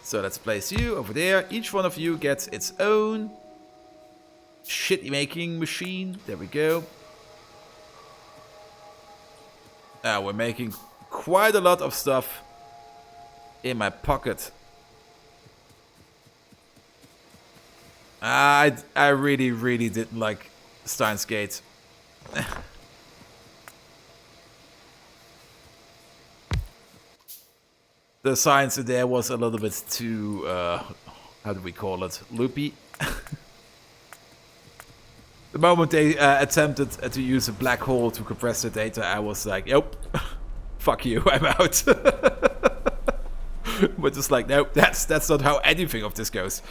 So let's place you over there. Each one of you gets its own shit making machine. There we go. Now we're making quite a lot of stuff in my pocket. I really didn't like Steins Gate. The science in there was a little bit too, how do we call it, loopy. The moment they attempted to use a black hole to compress the data, I was like, nope, fuck you, I'm out. But just like, nope, that's not how anything of this goes.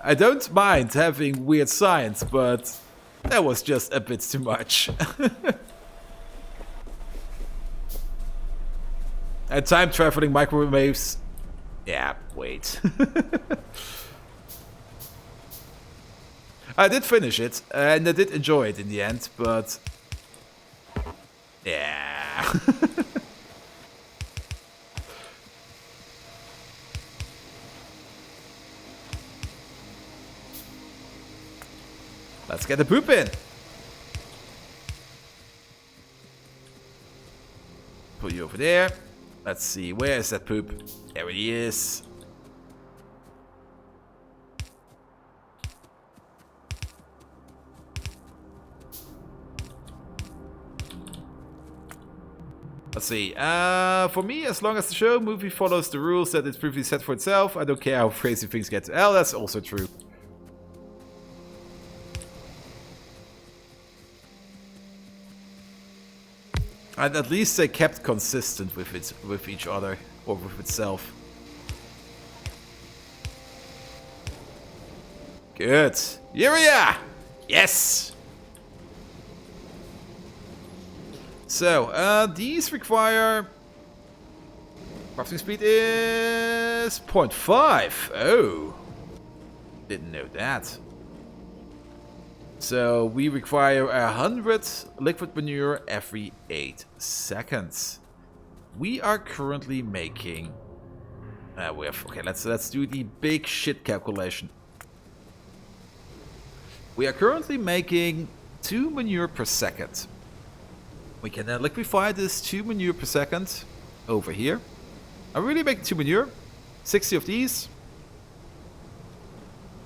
I don't mind having weird science, but that was just a bit too much. And time traveling microwaves. Yeah, wait. I did finish it, and I did enjoy it in the end, but yeah. Let's get the poop in. Put you over there. Let's see, where is that poop? There he is. Let's see. For me, as long as the movie follows the rules that it's previously set for itself, I don't care how crazy things get. Oh, that's also true. And at least they kept consistent with each other, or with itself. Good. Urea! Yes! So, these require... Crafting speed is 0.5. Oh. Didn't know that. So we require 100 liquid manure every 8 seconds. We are currently making... okay, let's do the big shit calculation. We are currently making 2 manure per second. We can liquefy this 2 manure per second over here. I'm really making 2 manure. 60 of these.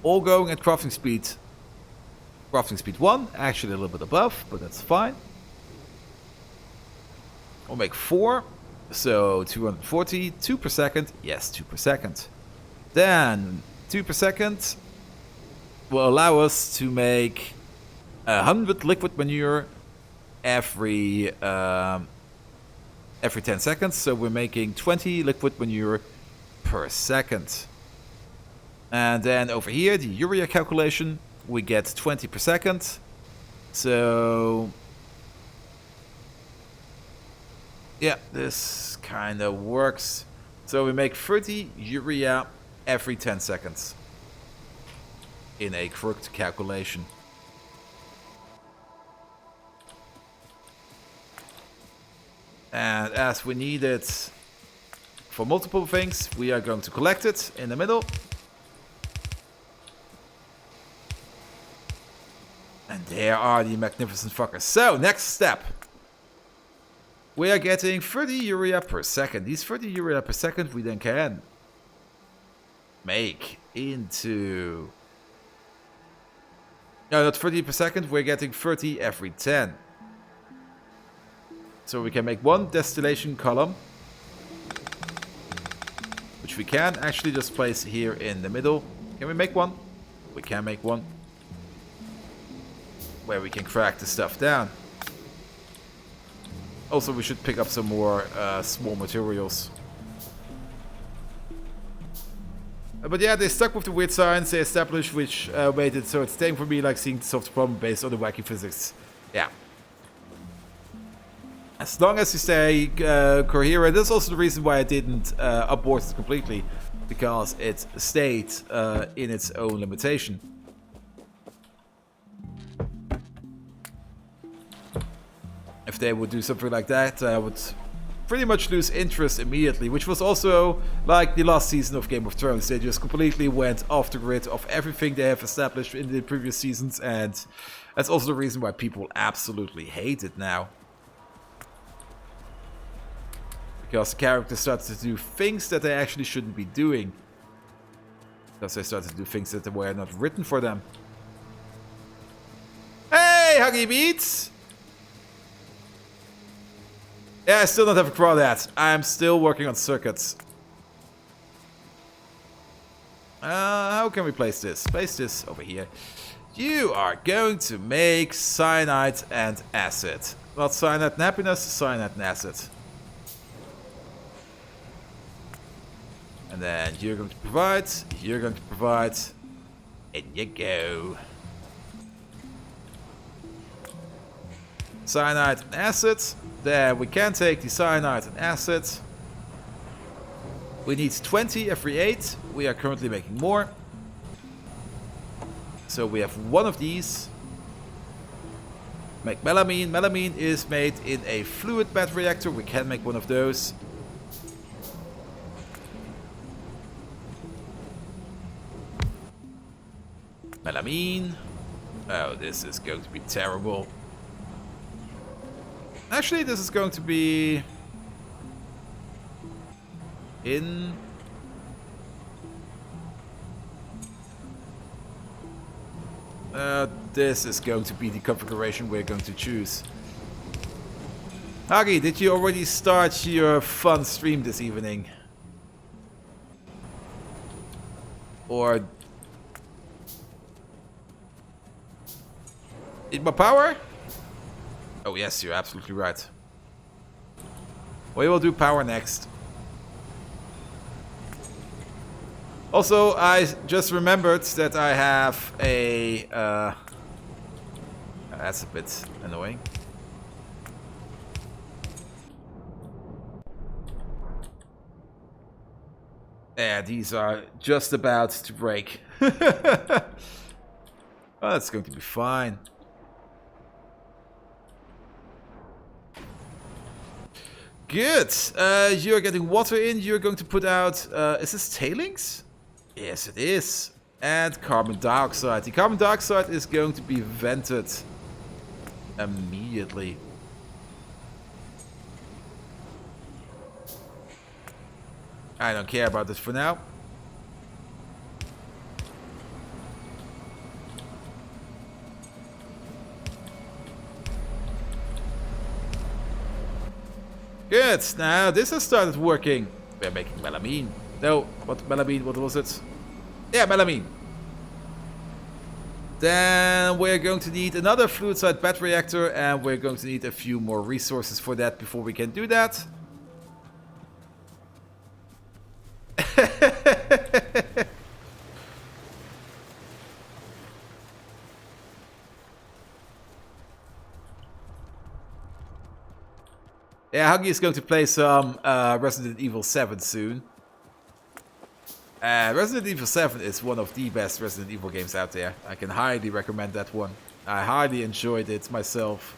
All going at crafting speed. Crafting speed 1, actually a little bit above, but that's fine. We'll make 4, so 240, 2 per second, yes, 2 per second. Then 2 per second will allow us to make 100 liquid manure every 10 seconds, so we're making 20 liquid manure per second. And then over here, the urea calculation. We get 20 per second. So yeah, this kind of works. So we make 30 urea every 10 seconds in a crooked calculation. And as we need it for multiple things, we are going to collect it in the middle. And there are the magnificent fuckers. So, next step. We are getting 30 urea per second. These 30 urea per second we then can make into... No, not 30 per second. We're getting 30 every 10. So we can make one distillation column. Which we can actually just place here in the middle. Can we make one? We can make one. Where we can crack the stuff down. Also, we should pick up some more small materials. But yeah, they stuck with the weird science they established, which made it so it's staying for me like seeing the soft problem based on the wacky physics. Yeah. As long as you stay coherent, that's also the reason why I didn't abort it completely. Because it stayed in its own limitation. If they would do something like that, I would pretty much lose interest immediately, which was also like the last season of Game of Thrones. They just completely went off the grid of everything they have established in the previous seasons, and that's also the reason why people absolutely hate it now. Because the characters started to do things that they actually shouldn't be doing. Because they started to do things that were not written for them. Hey, Huggy Beats! Yeah, I still don't have a crawdad. I'm still working on circuits. How can we place this? Place this over here. You are going to make cyanide and acid. Not cyanide and happiness, cyanide and acid. And then you're going to provide, you're going to provide, and you go. Cyanide and acid. There, we can take the cyanide and acid. We need 20 every 8. We are currently making more. So we have one of these. Make melamine. Melamine is made in a fluid bed reactor. We can make one of those. Melamine. Oh, this is going to be terrible. Actually, this is going to be in this is going to be the configuration we're going to choose. Huggy, did you already start your fun stream this evening? Or need more power? Oh yes, you're absolutely right. We will do power next. Also, I just remembered that I have a... that's a bit annoying. Yeah, these are just about to break. Oh, that's going to be fine. Good. You're getting water in. You're going to put out... is this tailings? Yes, it is. And carbon dioxide. The carbon dioxide is going to be vented immediately. I don't care about this for now. Good. Now this has started working. We're making melamine. No, what melamine? What was it? Yeah, melamine. Then we're going to need another fluid-side bed reactor, and we're going to need a few more resources for that before we can do that. Yeah, Huggy is going to play some Resident Evil 7 soon. Resident Evil 7 is one of the best Resident Evil games out there. I can highly recommend that one. I highly enjoyed it myself.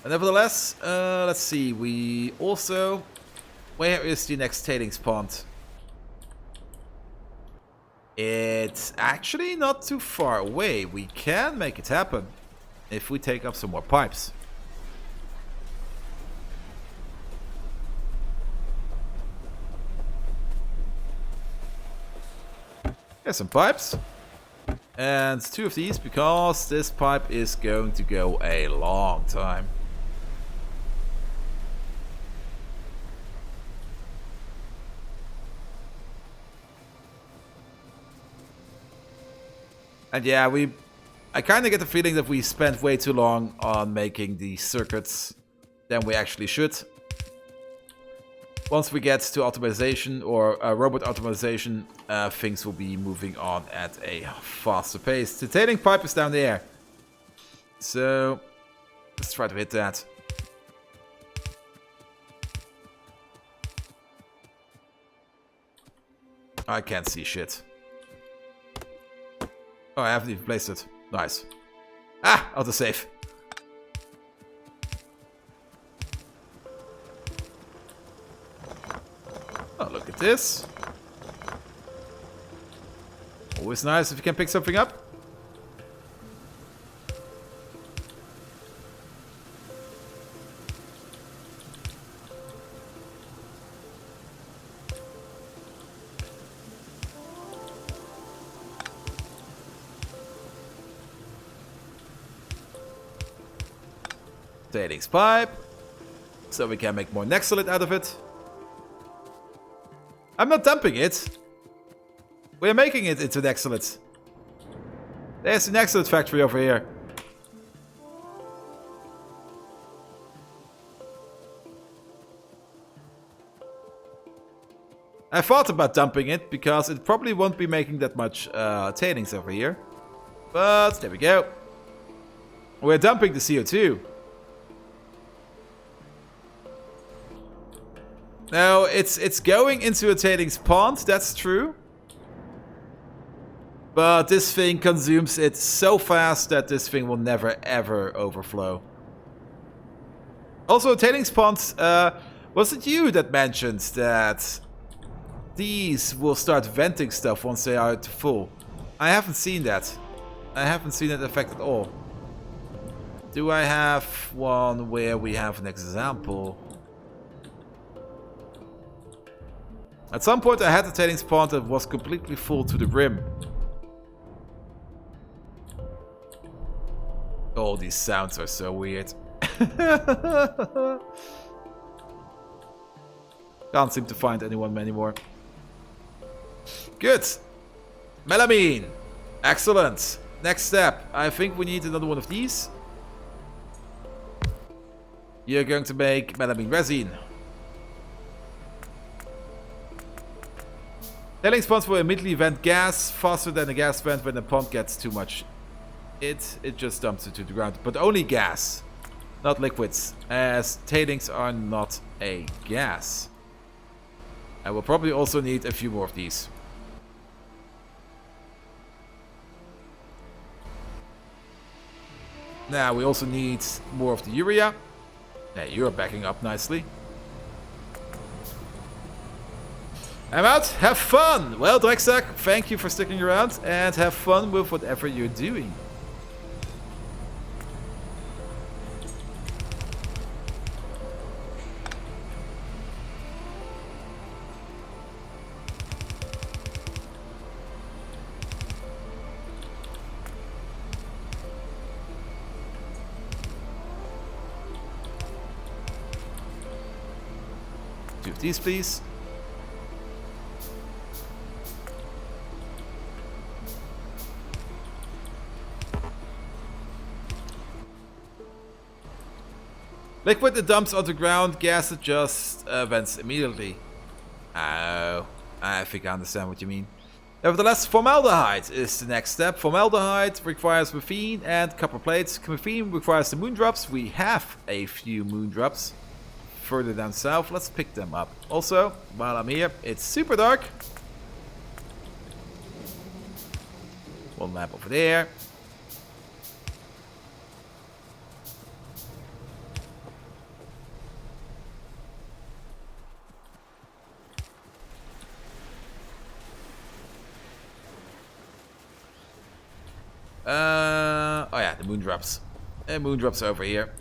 But nevertheless, let's see. We also... Where is the next tailings pond? It's actually not too far away. We can make it happen if we take up some more pipes. Here's some pipes. And 2 of these, because this pipe is going to go a long time. And yeah, I kind of get the feeling that we spent way too long on making the circuits than we actually should. Once we get to optimization or robot optimization, things will be moving on at a faster pace. The tailing pipe is down there. So, let's try to hit that. I can't see shit. Oh, I haven't even placed it. Nice. Ah, autosave. this. Always nice if you can pick something up. Tailings pipe. So we can make more Nexolite out of it. I'm not dumping it. We're making it into Nexolite. There's an Nexolite factory over here. I thought about dumping it because it probably won't be making that much tailings over here. But there we go. We're dumping the CO2. No, it's going into a tailings pond, that's true. But this thing consumes it so fast that this thing will never ever overflow. Also, tailings ponds, was it you that mentioned that these will start venting stuff once they are full? I haven't seen that. I haven't seen that effect at all. Do I have one where we have an example? At some point I had a tailings pond that was completely full to the brim. Oh, these sounds are so weird. Can't seem to find anyone anymore. Good. Melamine. Excellent. Next step. I think we need another one of these. You're going to make melamine resin. Tailings ponds will immediately vent gas faster than a gas vent when the pond gets too much. It just dumps it to the ground, but only gas, not liquids, as tailings are not a gas. I will probably also need a few more of these. Now we also need more of the urea. Yeah, you're backing up nicely. I'm out. Have fun. Well, Drexak, thank you for sticking around and have fun with whatever you're doing. Two of these, please. Liquid that dumps on the ground, gas that just vents immediately. Oh, I think I understand what you mean. Nevertheless, formaldehyde is the next step. Formaldehyde requires graphene and copper plates. Graphene requires the moondrops. We have a few moondrops further down south. Let's pick them up. Also, while I'm here, it's super dark. One lamp over there. Oh yeah, the moondrops. And moondrops over here.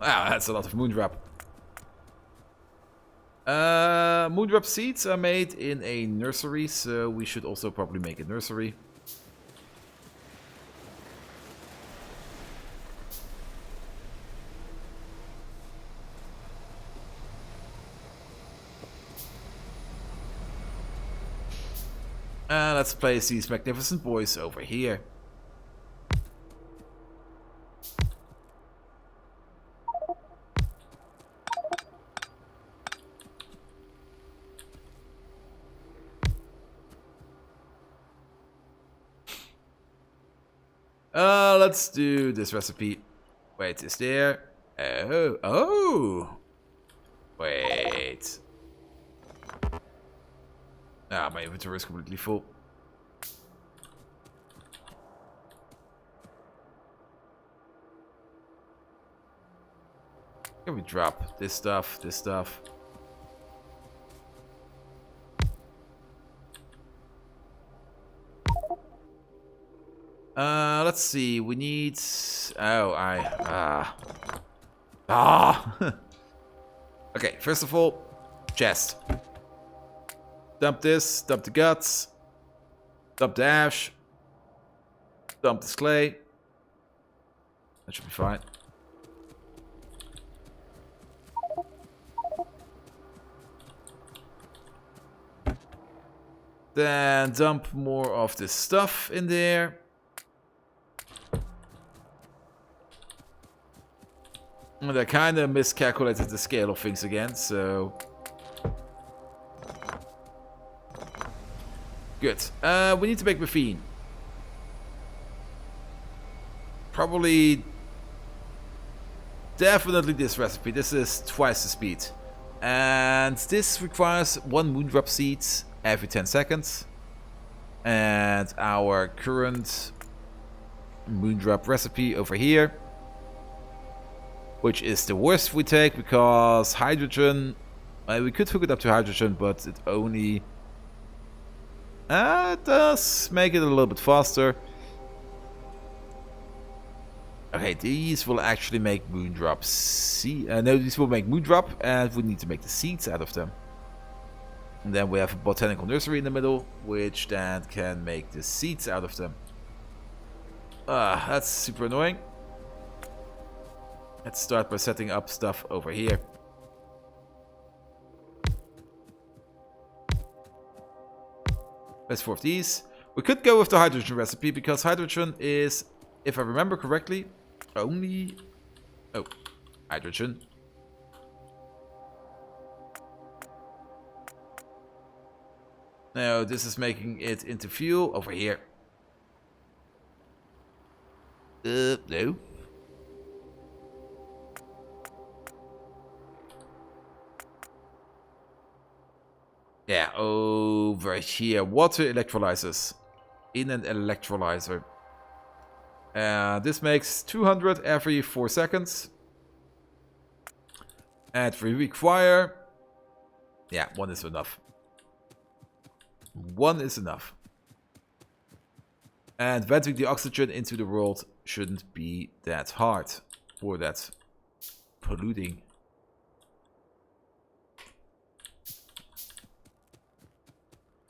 Wow, that's a lot of moondrop. Moondrop seeds are made in a nursery, so we should also probably make a nursery. Let's place these magnificent boys over here. Let's do this recipe. Wait, is there? Oh. Wait. Ah, my inventory is completely full. Can we drop this stuff, this stuff? Let's see. We need. Okay, first of all, chest. Dump this, dump the guts, dump the ash, dump this clay. That should be fine. Then dump more of this stuff in there. And I kind of miscalculated the scale of things again, so... Good. We need to make graphene. Probably... Definitely this recipe. This is twice the speed. And this requires 1 moondrop seed every 10 seconds. And our current moondrop recipe over here, which is the worst we take because hydrogen, we could hook it up to hydrogen, but it only does make it a little bit faster. Okay, these will actually make moondrops. No, these will make moondrop, and we need to make the seeds out of them. And then we have a botanical nursery in the middle, which then can make the seeds out of them. That's super annoying. Let's start by setting up stuff over here. There's 4 of these. We could go with the hydrogen recipe because hydrogen is, if I remember correctly, only... Oh, hydrogen. Now this is making it into fuel over here. No. Yeah, over here. Water electrolyzers. In an electrolyzer. This makes 200 every 4 seconds. And we require... Yeah, 1 is enough. 1 is enough. And venting the oxygen into the world shouldn't be that hard. Or that polluting.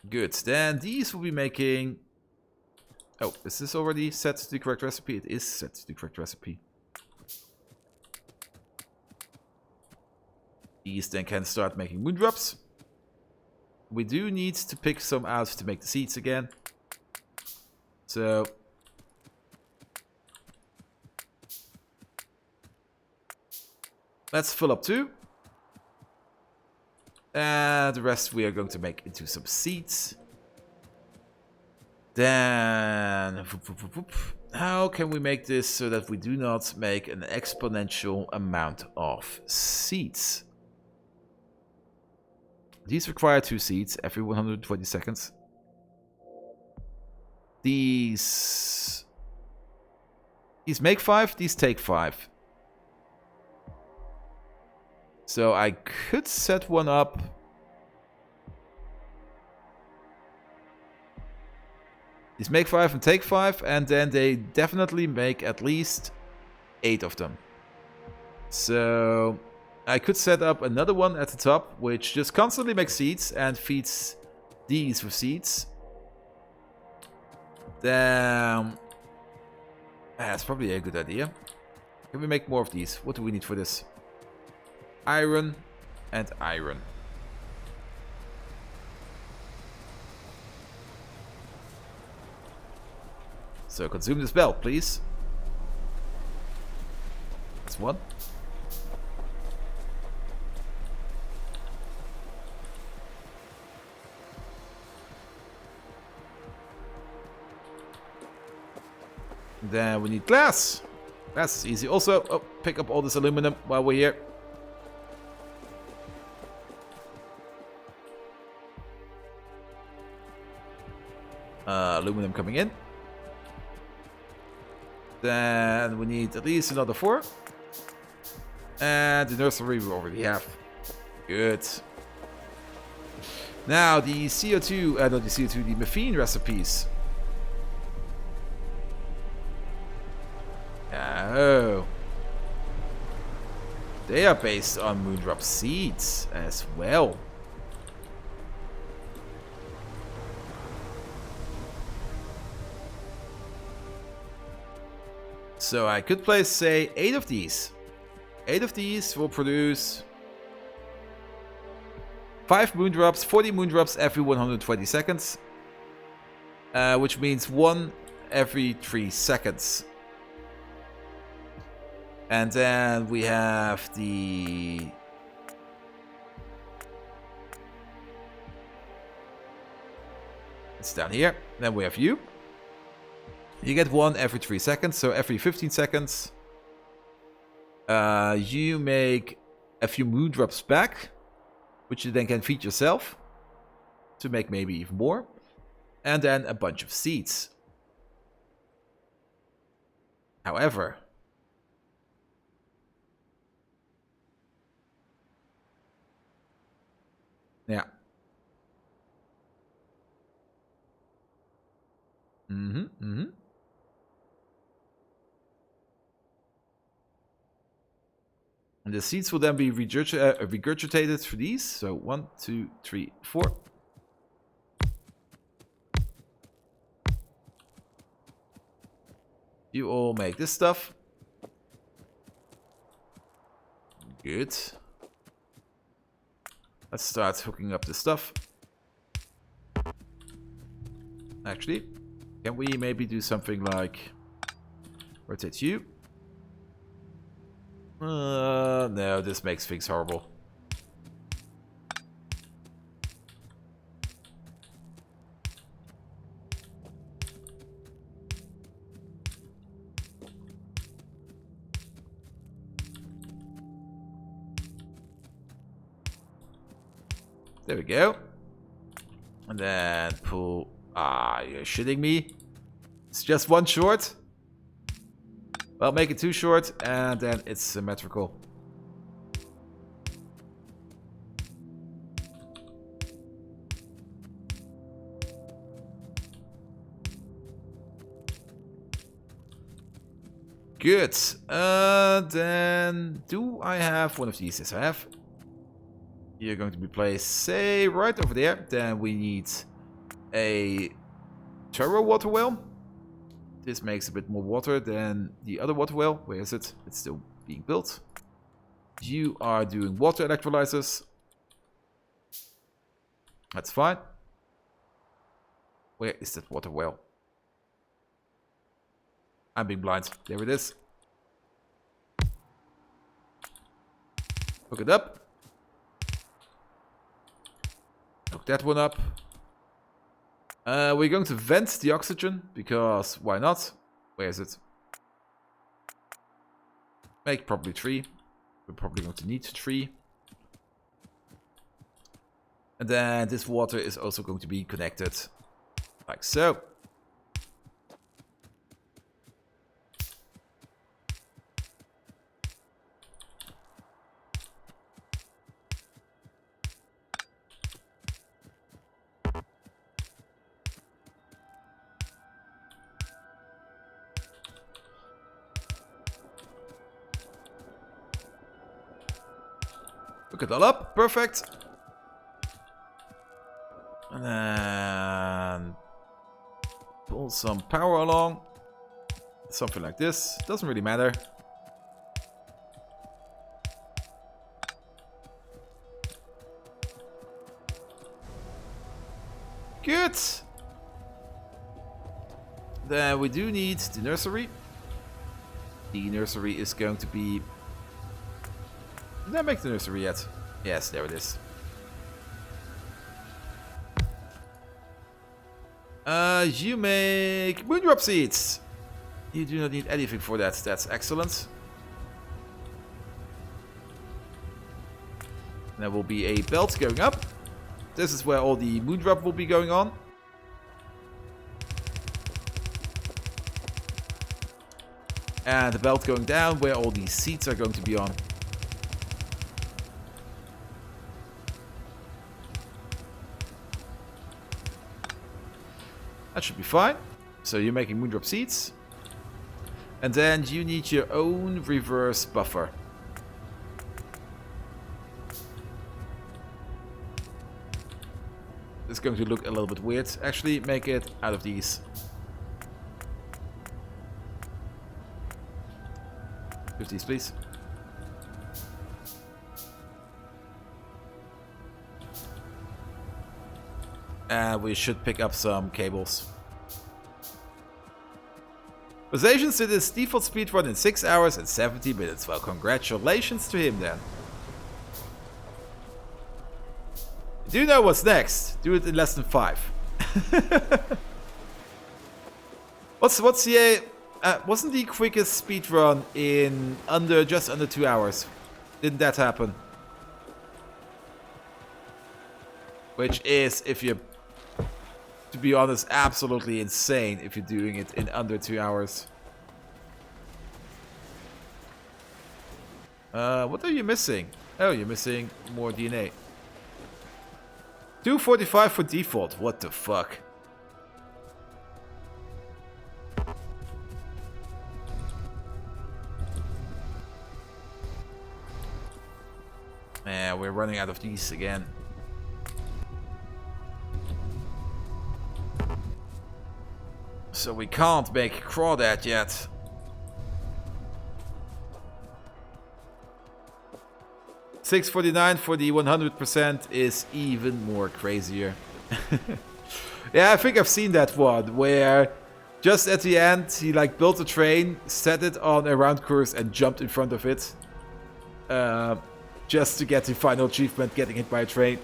Good. Then these will be making... Oh, is this already set to the correct recipe? It is set to the correct recipe. These then can start making moondrops. We do need to pick some out to make the seeds again. So... let's fill up 2. And the rest we are going to make into some seeds. Then... how can we make this so that we do not make an exponential amount of seeds? These require 2 seeds every 120 seconds. These make 5, these take 5. So I could set one up. These make 5 and take 5, and then they definitely make at least 8 of them. So I could set up another one at the top, which just constantly makes seeds and feeds these with seeds. Then that's probably a good idea. Can we make more of these? What do we need for this? Iron and iron. So consume this belt, please. That's 1. Then we need glass. Glass is easy. Also, pick up all this aluminum while we're here. Aluminum coming in. Then we need at least another 4. And the nursery we already have. Good. Now the CO2, not the CO2, the methane recipes. Oh. They are based on moondrop seeds as well. So I could place, say, 8 of these. 8 of these will produce 5 moondrops, 40 moondrops every 120 seconds. Which means 1 every 3 seconds. And then we have the... It's down here. Then we have you. You get 1 every 3 seconds, so every 15 seconds. You make a few moondrops back, which you then can feed yourself to make maybe even more. And then a bunch of seeds. However... Yeah. And the seeds will then be regurgitated through these. So 1, 2, 3, 4. You all make this stuff. Good. Let's start hooking up the stuff. Actually, can we maybe do something like rotate you? No, this makes things horrible. There we go. And then pull... Ah, you're shitting me? It's just 1 short? Well, make it 2 short, and then it's symmetrical. Good. Then do I have one of these? Yes, I have. You're going to be placed, say, right over there. Then we need a turbo water well. This makes a bit more water than the other water well. Where is it? It's still being built. You are doing water electrolyzers. That's fine. Where is that water well? I'm being blind. There it is. Hook it up. Hook that one up. We're going to vent the oxygen, because why not? Where is it? Make probably 3. We're probably going to need 3. And then this water is also going to be connected, like so. Hook it all up, perfect. And then pull some power along. Something like this. Doesn't really matter. Good. Then we do need the nursery. The nursery is going to be... Did I make the nursery yet? Yes, there it is. You make moondrop seeds. You do not need anything for that. That's excellent. There will be a belt going up. This is where all the moondrop will be going on. And the belt going down where all these seeds are going to be on. That should be fine. So you're making moondrop seeds. And then you need your own reverse buffer. It's going to look a little bit weird. Actually, make it out of these. With these, please. And we should pick up some cables. Posations did his default speedrun in 6 hours and 70 minutes. Well, congratulations to him then. Do you know what's next? Do it in less than 5. what's the wasn't the quickest speedrun in just under 2 hours? Didn't that happen? Which is, if you're, to be honest, absolutely insane if you're doing it in under 2 hours. What are you missing? Oh, you're missing more DNA. 245 for default. What the fuck? Yeah, we're running out of these again. So we can't make crawdad yet. $6.49 for the 100% is even more crazier. Yeah, I think I've seen that one where just at the end he like built a train, set it on a round course and jumped in front of it. Just to get the final achievement, getting hit by a train.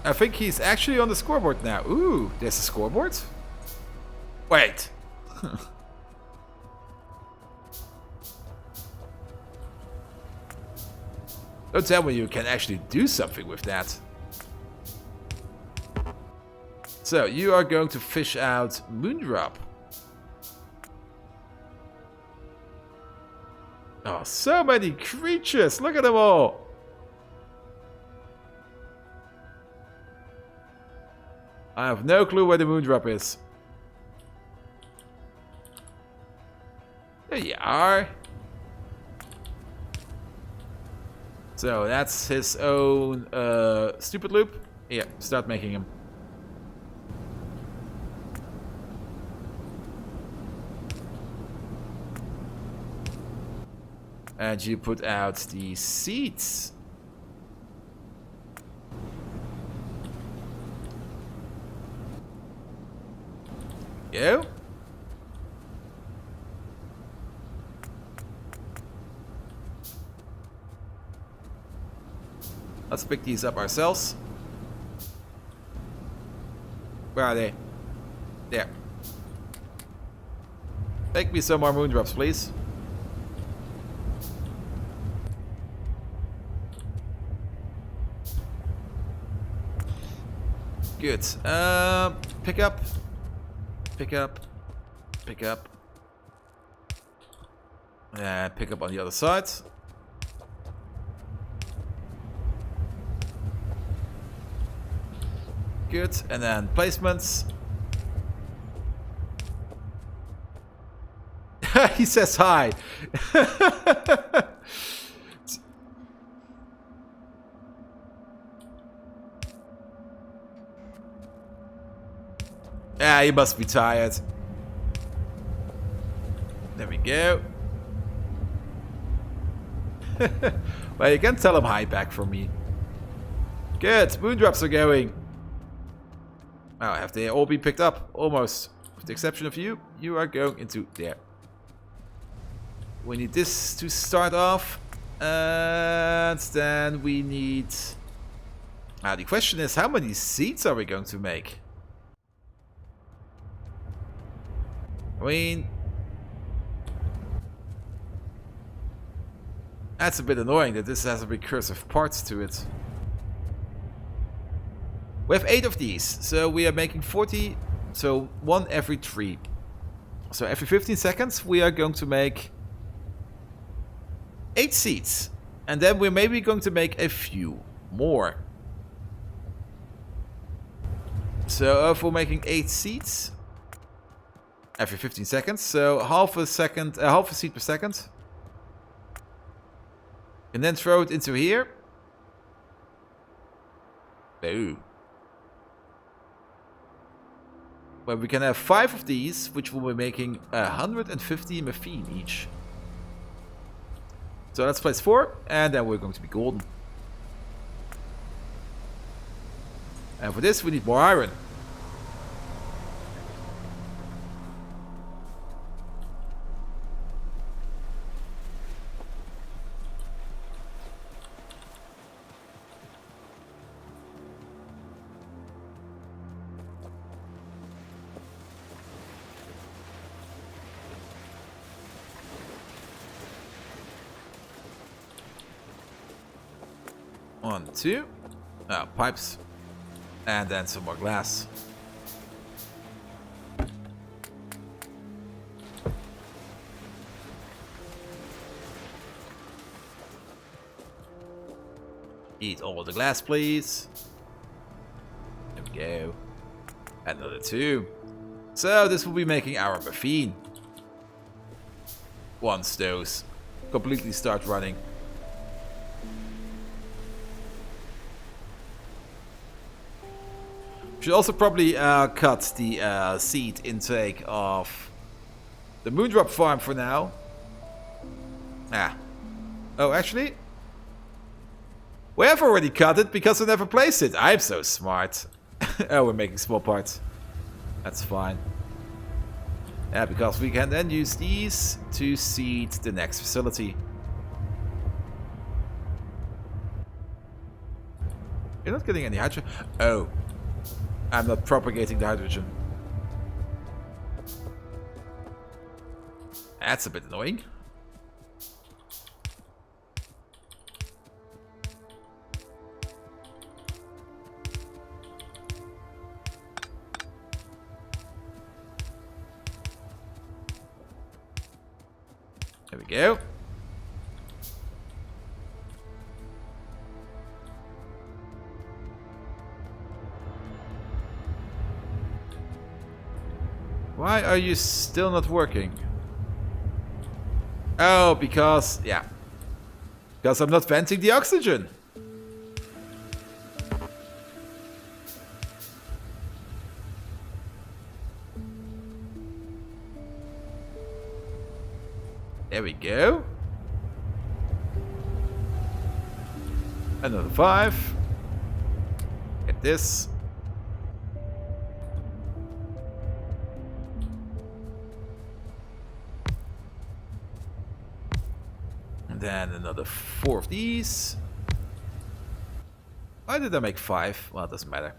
I think he's actually on the scoreboard now. Ooh, there's a scoreboard? Wait. Don't tell me you can actually do something with that. So, you are going to fish out Moondrop. Oh, so many creatures! Look at them all! I have no clue where the Moondrop is. There you are. So that's his own stupid loop. Yeah, start making him. And you put out the seeds. Go. Let's pick these up ourselves. Where are they? There. Make me some more moondrops, please. Good. Pick up. Pick up. Pick up. And pick up on the other side. Good. And then placements. He says hi. Yeah, he must be tired. There we go. Well, you can tell him hi back from me. Good, moondrops are going. Well, have they all been picked up? Almost. With the exception of you, you are going into there. We need this to start off. And then we need... Now, the question is, how many seeds are we going to make? I mean... That's a bit annoying that this has a recursive part to it. We have 8 of these, so we are making 40, so 1 every 3. So every 15 seconds we are going to make 8 seeds. And then we're maybe going to make a few more. So if we're making 8 seeds every 15 seconds, so half a seed per second. And then throw it into here. Boom. Well, we can have 5 of these, which will be making 150 morphine each. So let's place 4, and then we're going to be golden. And for this, we need more iron. One, two. Pipes. And then some more glass. Eat all the glass, please. There we go. Another 2. So this will be making our morphine. Once those completely start running. Should also probably cut the seed intake of the Moondrop farm for now. Oh, actually, we have already cut it because we never placed it. I'm so smart. Oh, we're making small parts. That's fine. Yeah, because we can then use these to seed the next facility. You're not getting any hydrogen. Oh. I'm not propagating the hydrogen. That's a bit annoying. There we go. Why are you still not working? Oh, because, yeah. Because I'm not venting the oxygen. There we go. Another 5. Get this. Then another 4 of these. Why did I make 5? Well, it doesn't matter.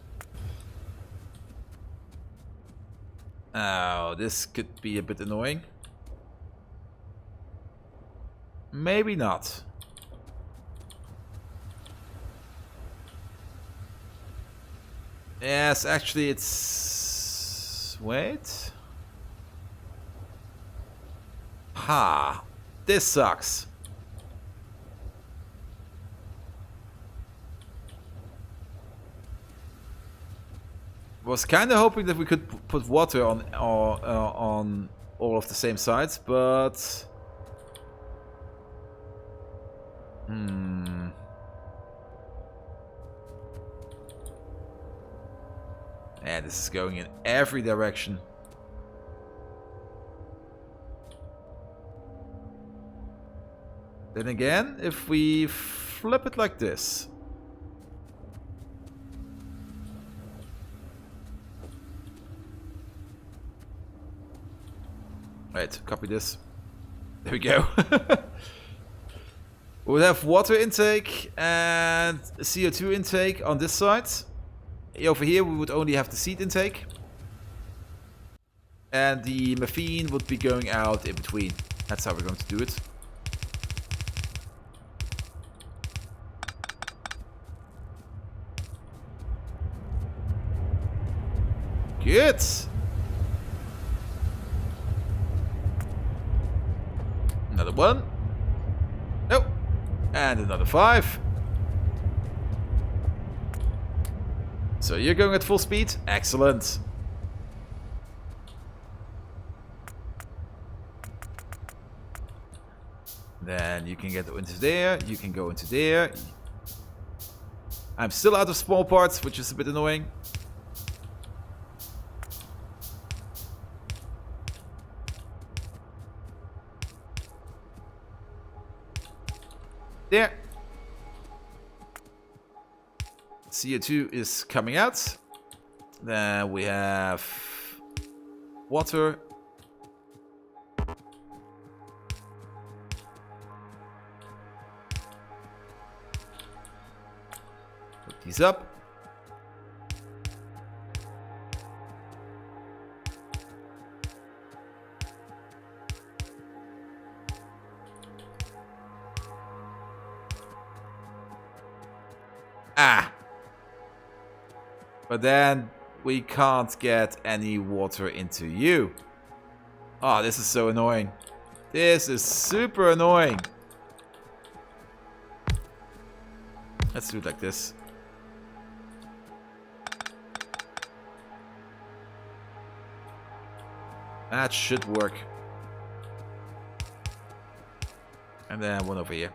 Oh, this could be a bit annoying. Maybe not. Yes, actually it's... Wait. Ha. This sucks. Was kind of hoping that we could put water on all of the same sides, but yeah, this is going in every direction. Then again, if we flip it like this. Right, copy this. There we go. We'll have water intake and CO2 intake on this side. Over here we would only have the seed intake. And the morphine would be going out in between. That's how we're going to do it. Good. Another 1. Nope. And another 5. So you're going at full speed? Excellent. Then you can get into there, you can go into there. I'm still out of small parts, which is a bit annoying. There. CO2 is coming out. Then we have water. Put these up. Ah. But then we can't get any water into you. Oh, this is so annoying. This is super annoying. Let's do it like this. That should work. And then one over here.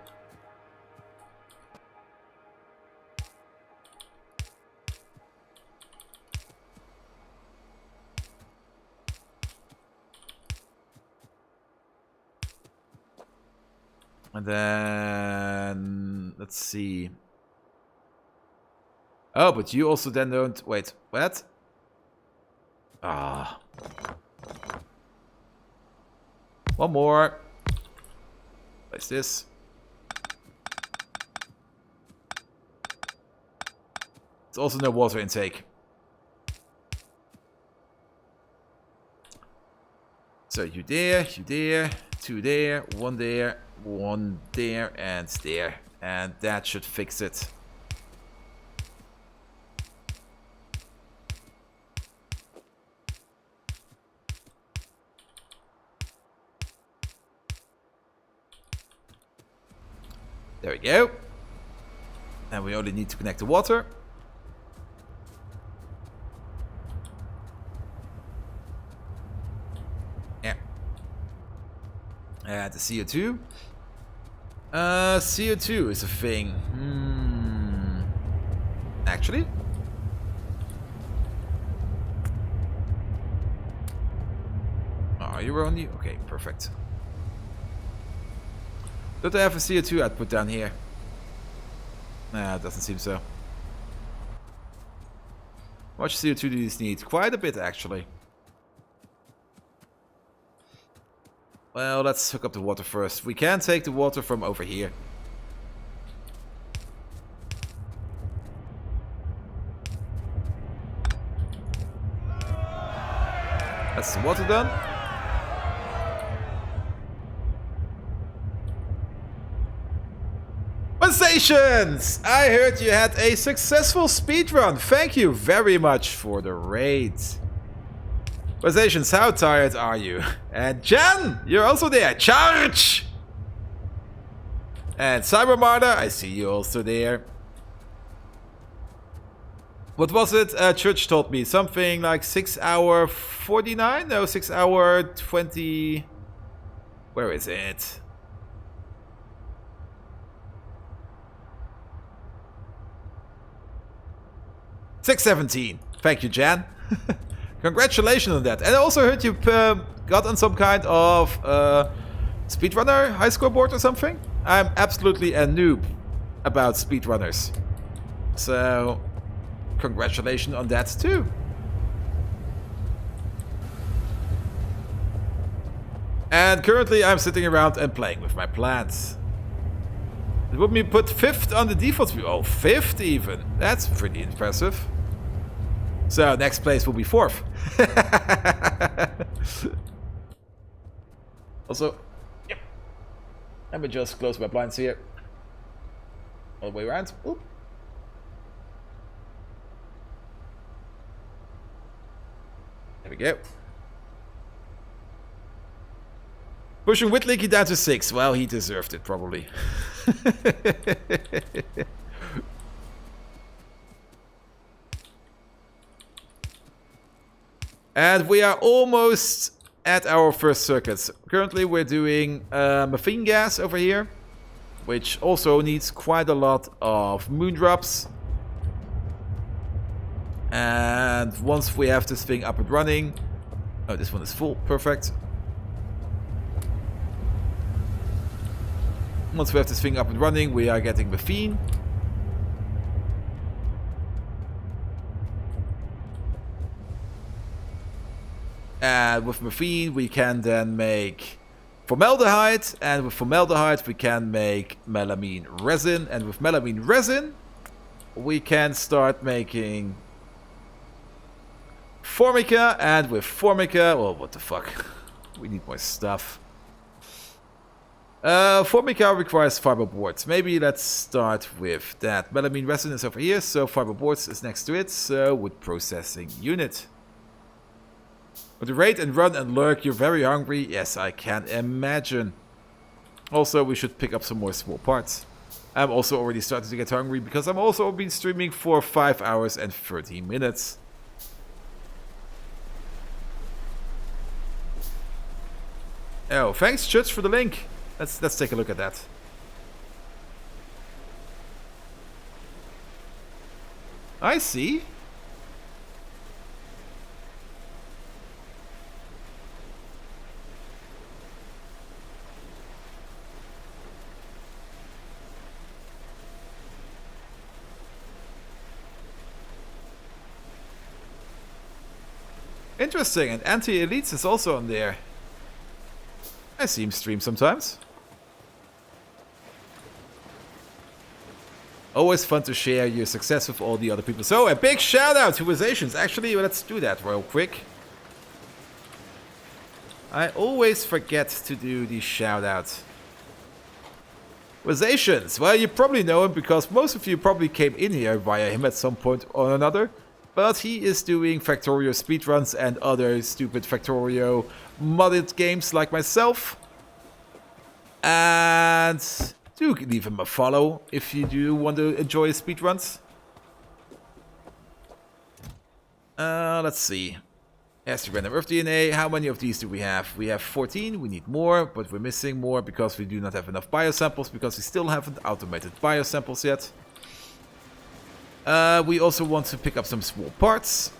And then let's see. Oh, but you also then don't wait. What? Ah. One more. Place this. It's also no water intake. So you there, 2 there, 1 there, 1 there, and there. And that should fix it. There we go. And we only need to connect the water. Yeah. And the CO2. CO2 is a thing. Actually. Are you only? Okay, perfect. Don't I have a CO2 output down here? Nah, it doesn't seem so. How much CO2 do these need? Quite a bit, actually. Well, let's hook up the water first. We can take the water from over here. That's the water done. Sensations! I heard you had a successful speedrun. Thank you very much for the raid. Sensations, how tired are you? And Jan, you're also there. Charge! And Cybermarder, I see you also there. What was it? Church told me something like 6 hour 49? No, 6 hour 20. Where is it? $6.17. Thank you, Jan. Congratulations on that. And I also heard you got on some kind of speedrunner high score board or something. I'm absolutely a noob about speedrunners. So, congratulations on that too. And currently I'm sitting around and playing with my plants. It would be put 5th on the default view. Oh, 5th even. That's pretty impressive. So, next place will be 4th. Also, yep. Let me just close my blinds here. All the way around. Oop. we go. Pushing Whitlinky down to 6. Well, he deserved it, probably. And we are almost at our first circuits. Currently, we're doing methane gas over here, which also needs quite a lot of moondrops. And once we have this thing up and running... Oh, this one is full. Perfect. Once we have this thing up and running, we are getting methane. And with methane, we can then make formaldehyde. And with formaldehyde, we can make melamine resin. And with melamine resin, we can start making formica. And with formica... Oh, what the fuck? We need more stuff. Formica requires fiberboards. Maybe let's start with that. Melamine resin is over here, so fiberboards is next to it. So wood processing unit. With the raid and run and lurk, you're very hungry. Yes, I can imagine. Also, we should pick up some more small parts. I'm also already starting to get hungry because I'm also been streaming for 5 hours and 30 minutes. Oh, thanks, Church, for the link. Let's take a look at that. I see. Interesting, and Anti-Elites is also on there. I see him stream sometimes. Always fun to share your success with all the other people. So, a big shout out to Wizations. Actually, let's do that real quick. I always forget to do these shout outs. Wizations. Well, you probably know him because most of you probably came in here via him at some point or another. But he is doing Factorio speedruns and other stupid Factorio modded games like myself. And do leave him a follow if you do want to enjoy his speedruns. Let's see. Yes, the random Earth DNA. How many of these do we have? We have 14. We need more, but we're missing more because we do not have enough biosamples because we still haven't automated biosamples yet. We also want to pick up some small parts.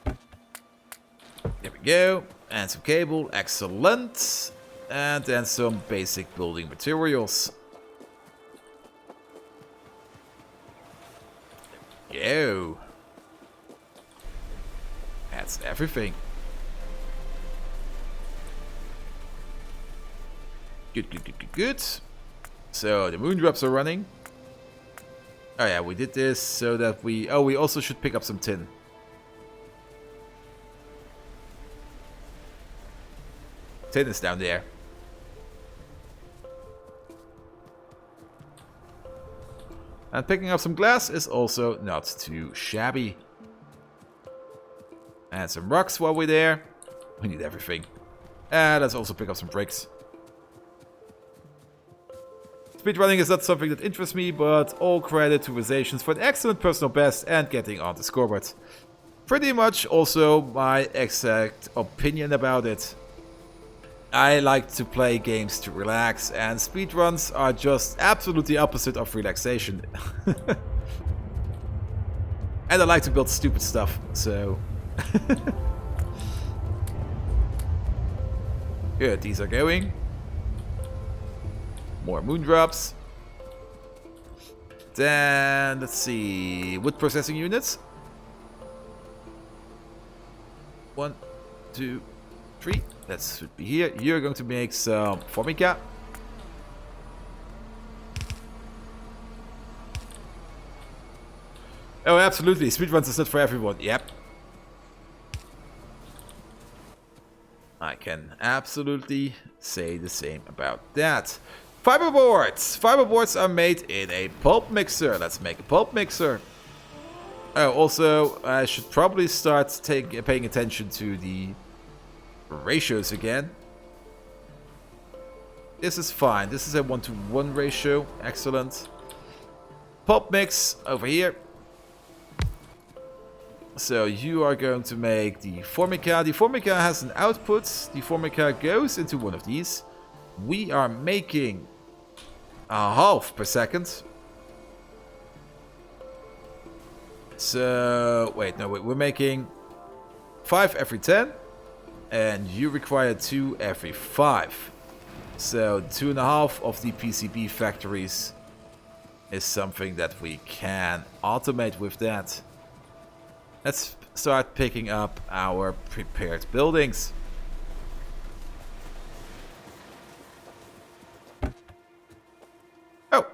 There we go. And some cable. Excellent. And then some basic building materials. There we go. That's everything. Good, good, good, good, good. So the moondrops are running. Oh yeah, we did this so that we... Oh, we also should pick up some tin. Tin is down there. And picking up some glass is also not too shabby. And some rocks while we're there. We need everything. And let's also pick up some bricks. Speedrunning is not something that interests me, but all credit to Wizations for an excellent personal best and getting on the scoreboard. Pretty much also my exact opinion about it. I like to play games to relax, and speedruns are just absolutely opposite of relaxation. And I like to build stupid stuff, so... Good, these are going. More moondrops. Then, let's see, wood processing units. 1, 2, 3. That should be here. You're going to make some formica. Oh, absolutely. Speedruns is not for everyone. Yep. I can absolutely say the same about that. Fiberboards! Fiberboards are made in a pulp mixer. Let's make a pulp mixer. Oh, also, I should probably start paying attention to the ratios again. This is fine. This is a 1-to-1 ratio. Excellent. Pulp mix over here. So you are going to make the Formica. The Formica has an output. The Formica goes into one of these. We are making a half per second. So, wait, no, we're making 5 every 10. And you require 2 every 5. So 2.5 of the PCB factories is something that we can automate with that. Let's start picking up our prepared buildings. Oh,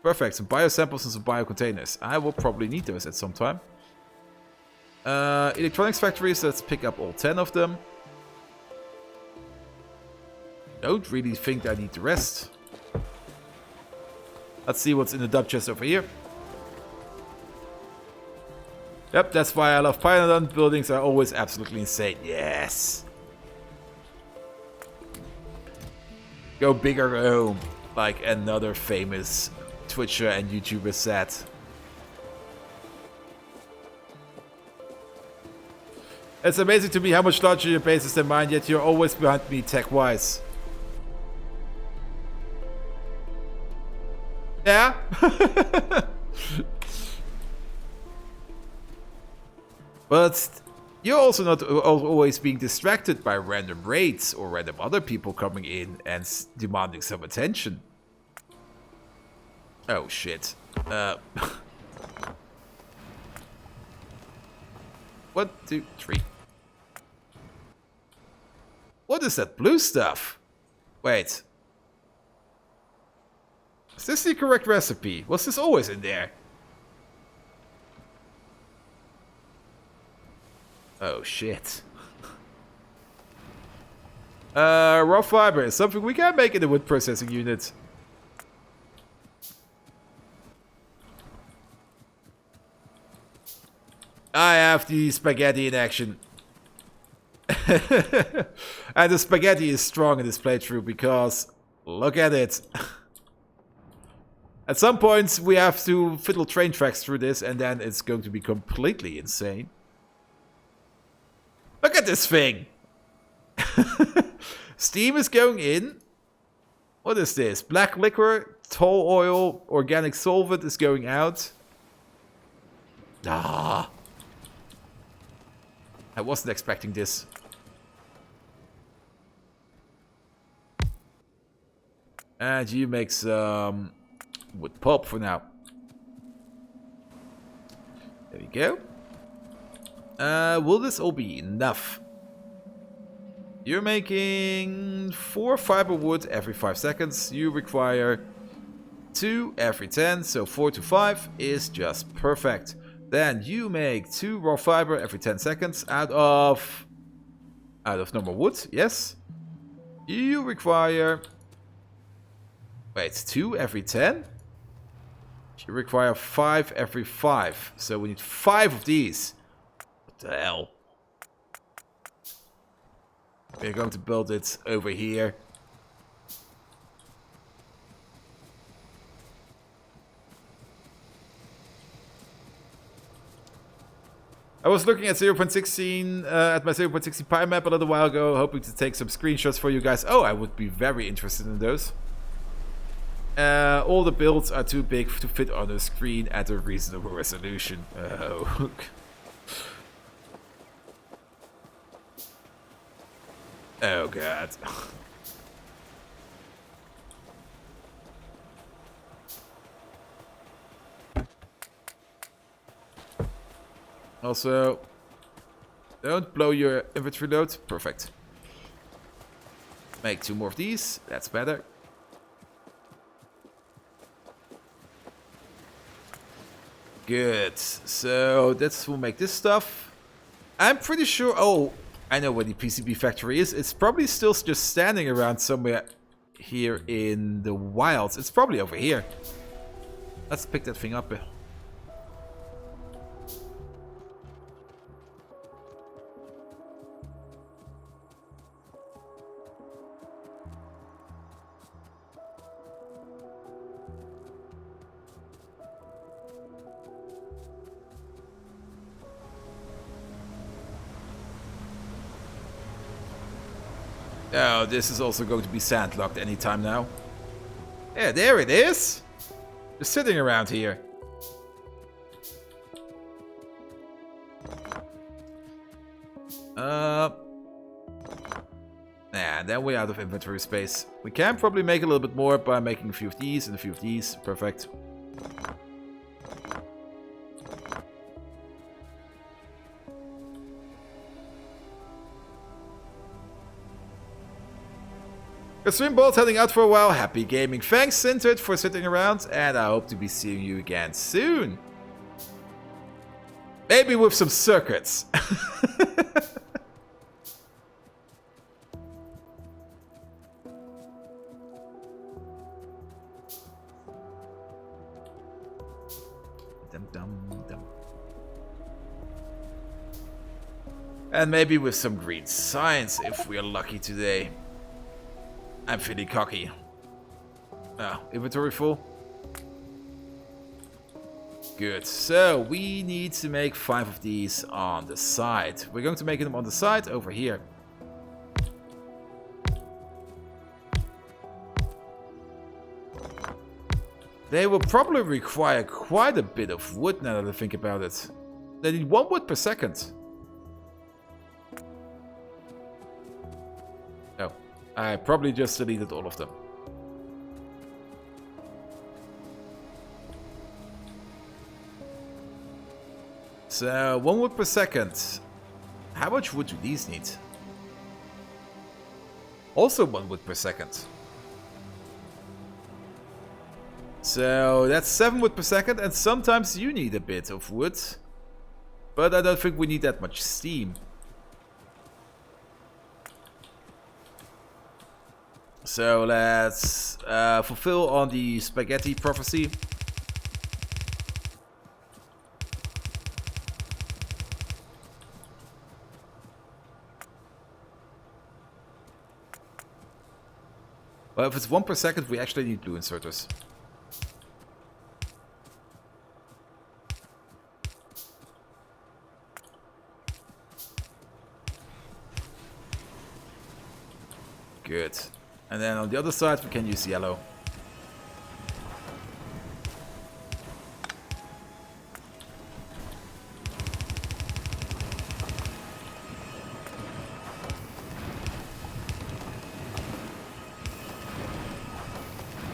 perfect. Some biosamples and some biocontainers. I will probably need those at some time. Electronics factories, let's pick up all 10 of them. Don't really think I need the rest. Let's see what's in the dub chest over here. Yep, that's why I love Pyanodon. Buildings are always absolutely insane. Yes. Go big or go home, like another famous Twitcher and YouTuber said. It's amazing to me how much larger your base is than mine, yet you're always behind me tech-wise. Yeah. But you're also not always being distracted by random raids or random other people coming in and demanding some attention. Oh shit. 1, 2, 3. What is that blue stuff? Wait. Is this the correct recipe? Was this always in there? Oh shit. Raw fiber is something we can make in the wood processing unit. I have the spaghetti in action. And the spaghetti is strong in this playthrough because look at it. At some points we have to fiddle train tracks through this and then it's going to be completely insane. Look at this thing! Steam is going in. What is this? Black liquor, tall oil, organic solvent is going out. Ah. I wasn't expecting this. And you make some wood pulp for now. There we go. Will this all be enough? You're making 4 fiber wood every 5 seconds. You require 2 every 10, so 4 to 5 is just perfect. Then you make 2 raw fiber every 10 seconds out of normal wood, yes. You require... Wait, 2 every 10? You require 5 every 5, so we need 5 of these. What the hell? We're going to build it over here. I was looking at 0.16 at my 0.16 Pi map a little while ago, hoping to take some screenshots for you guys. Oh, I would be very interested in those. All the builds are too big to fit on the screen at a reasonable resolution. Oh. Oh god. Also, don't blow your inventory load. Perfect. Make 2 more of these. That's better. Good. So that's we'll make this stuff. I'm pretty sure. Oh, I know where the PCB factory is. It's probably still just standing around somewhere here in the wilds. It's probably over here. Let's pick that thing up. Oh, this is also going to be sandlocked anytime now. Yeah, there it is. Just sitting around here. And then we're out of inventory space. We can probably make a little bit more by making a few of these and a few of these. Perfect. Streambolt heading out for a while. Happy gaming. Thanks, Sintered, for sitting around. And I hope to be seeing you again soon. Maybe with some circuits. And maybe with some green science if we're lucky today. I'm feeling cocky. Inventory full. Good. So we need to make 5 of these on the side. We're going to make them on the side over here. They will probably require quite a bit of wood now that I think about it. They need 1 wood per second. Oh, I probably just deleted all of them. So, 1 wood per second. How much wood do these need? Also 1 wood per second. So, that's 7 wood per second, and sometimes you need a bit of wood. But I don't think we need that much steam. So, let's fulfill on the spaghetti prophecy. Well, if it's 1 per second, we actually need blue inserters. Good. And then on the other side, we can use yellow.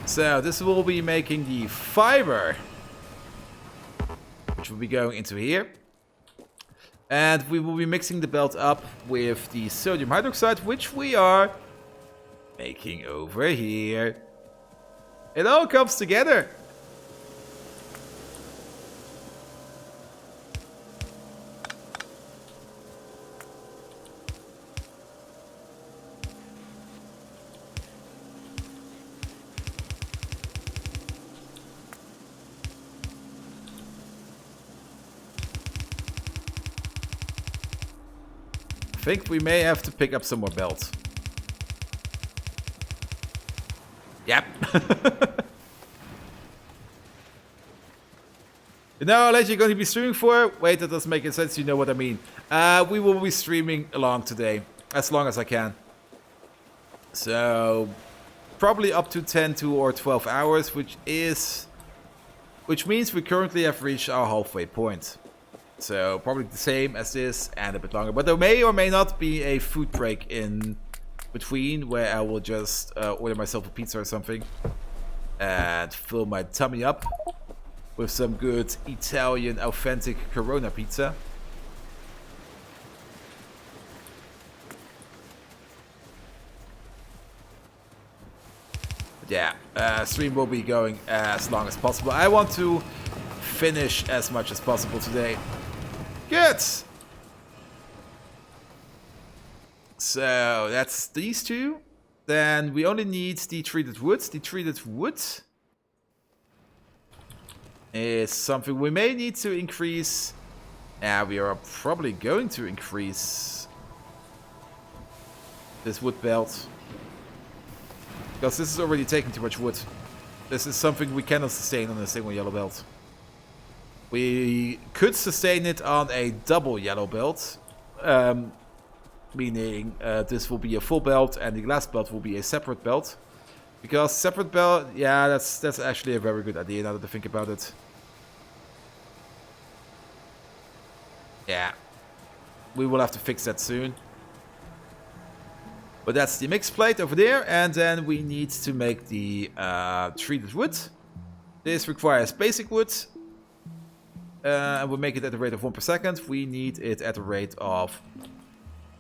So this will be making the fiber, which will be going into here. And we will be mixing the belt up with the sodium hydroxide, which we are making over here. It all comes together. I think we may have to pick up some more belts. Yep. You know how late you're going to be streaming for? Wait, that doesn't make any sense. You know what I mean. We will be streaming along today. As long as I can. So, probably up to 10 or 12 hours, which means we currently have reached our halfway point. So, probably the same as this and a bit longer. But there may or may not be a food break in between where I will just order myself a pizza or something and fill my tummy up with some good Italian authentic Corona pizza. Yeah, stream will be going as long as possible. I want to finish as much as possible today. Good! So, that's these two. Then we only need the treated wood. The treated wood is something we may need to increase. Yeah, we are probably going to increase this wood belt. Because this is already taking too much wood. This is something we cannot sustain on a single yellow belt. We could sustain it on a double yellow belt. meaning this will be a full belt and the glass belt will be a separate belt. Because separate belt, yeah, that's actually a very good idea now that I think about it. Yeah, we will have to fix that soon. But that's the mixed plate over there, and then we need to make the treated wood. This requires basic wood. And we make it at a rate of 1 per second. We need it at a rate of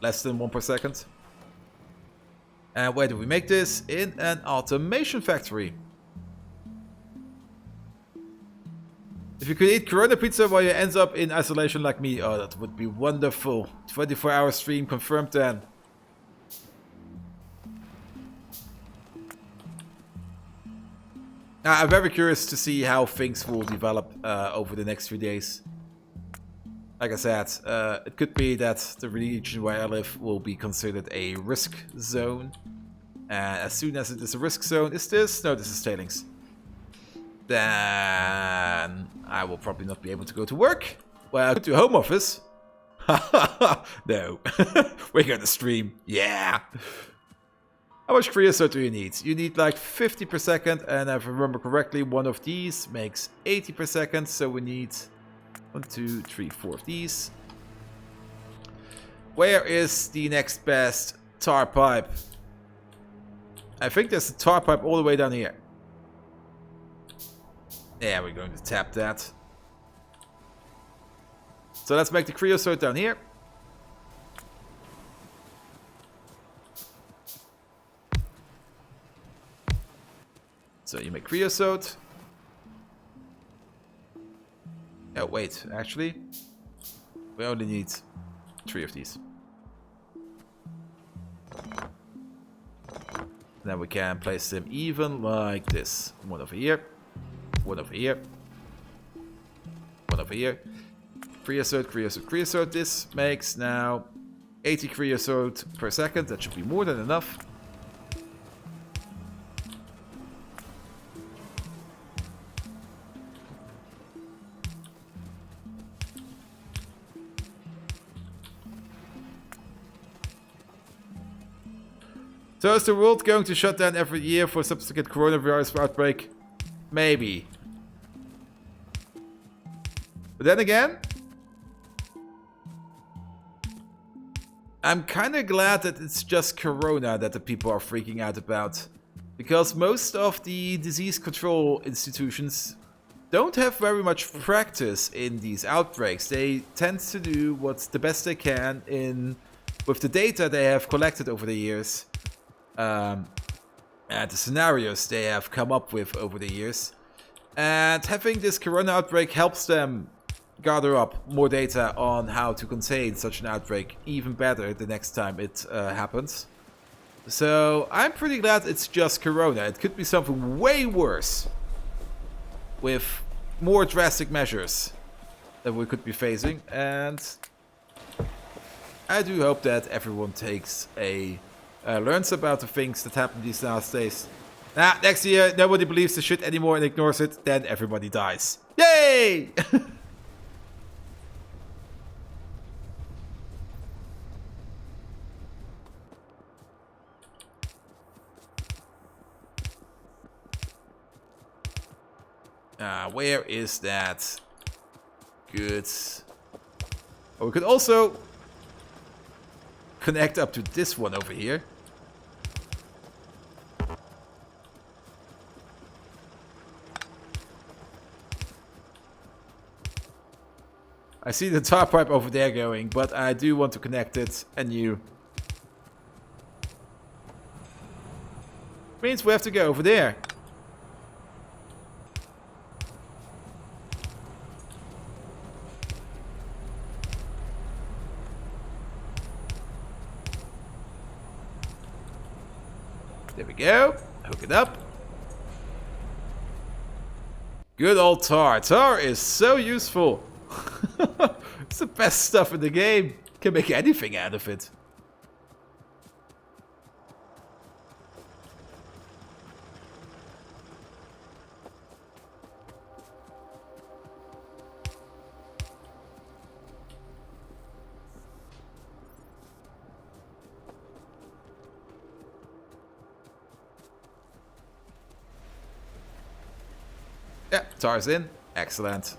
less than 1 per second. And where do we make this? In an automation factory. If you could eat Corona pizza while you end up in isolation like me, oh, that would be wonderful. 24-hour stream confirmed then. I'm very curious to see how things will develop over the next few days. Like I said, it could be that the region where I live will be considered a risk zone. And as soon as it is a risk zone, is this? No, this is tailings. Then I will probably not be able to go to work. Well, go to home office. No, we're gonna stream. Yeah. How much creosote do you need? You need like 50 per second, and if I remember correctly, one of these makes 80 per second. So we need 1, 2, 3, 4 of these. Where is the next best tar pipe? I think there's a tar pipe all the way down here. Yeah, we're going to tap that. So let's make the creosote down here. So you make creosote. Oh, wait, actually, we only need 3 of these. Then we can place them even like this. 1 over here, 1 over here, 1 over here. Creosote, creosote, creosote. This makes now 80 creosote per second. That should be more than enough. So is the world going to shut down every year for a subsequent coronavirus outbreak? Maybe. But then again, I'm kind of glad that it's just corona that the people are freaking out about. Because most of the disease control institutions don't have very much practice in these outbreaks. They tend to do what's the best they can with the data they have collected over the years. And the scenarios they have come up with over the years. And having this corona outbreak helps them gather up more data on how to contain such an outbreak even better the next time it happens. So I'm pretty glad it's just corona. It could be something way worse with more drastic measures that we could be facing. And I do hope that everyone takes learns about the things that happen these last days. Next year, nobody believes the shit anymore and ignores it, then everybody dies. Yay! Where is that? Good. Oh, we could also connect up to this one over here. I see the tar pipe over there going, but I do want to connect it anew. Means we have to go over there. There we go. Hook it up. Good old tar. Tar is so useful. It's the best stuff in the game. Can make anything out of it. Yeah, tar's in. Excellent.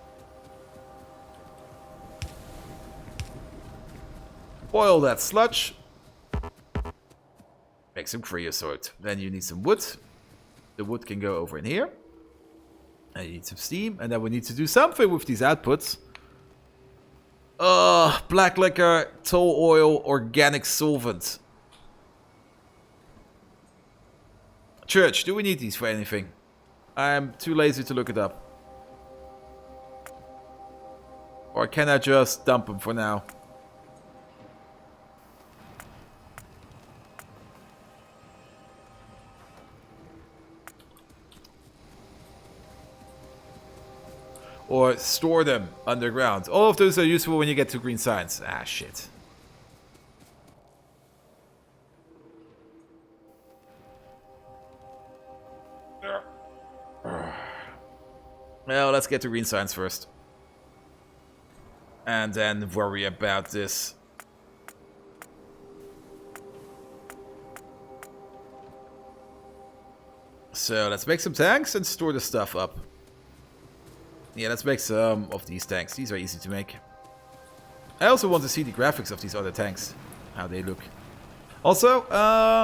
Boil that sludge. Make some creosote. Then you need some wood. The wood can go over in here. And you need some steam. And then we need to do something with these outputs. Black liquor, toll oil, organic solvent. Church, do we need these for anything? I'm too lazy to look it up. Or can I just dump them for now? Or store them underground. All of those are useful when you get to green science. Ah, shit. Well, let's get to green science first. And then worry about this. So let's make some tanks and store the stuff up. Yeah, let's make some of these tanks. These are easy to make. I also want to see the graphics of these other tanks. How they look. Also,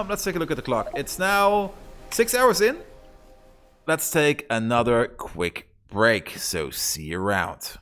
let's take a look at the clock. It's now 6 hours in. Let's take another quick break. So see you around.